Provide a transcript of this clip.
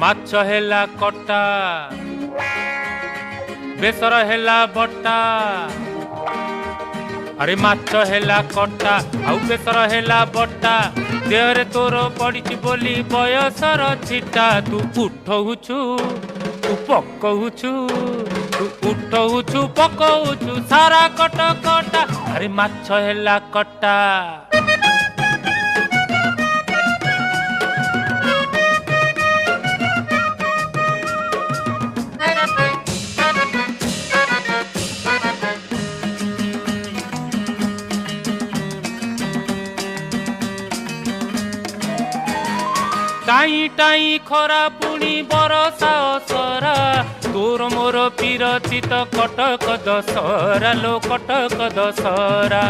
ମାଛ ହେଲା କଟା ବେସର ହେଲା ବଟା अरे माछ हेला कटा आउ बेसर हेला बटा देहरे तोर पड़ी बोली बयसर छिटा तू उठौछु तू पकौछु तू उठौछु पकौछु सारा कट कटा अरे माछ हेला कटा टाई टाई खरा पुणी बरसा असरा तोर मोर पीरती तो कटक दशहरा लो कटक दशहरा।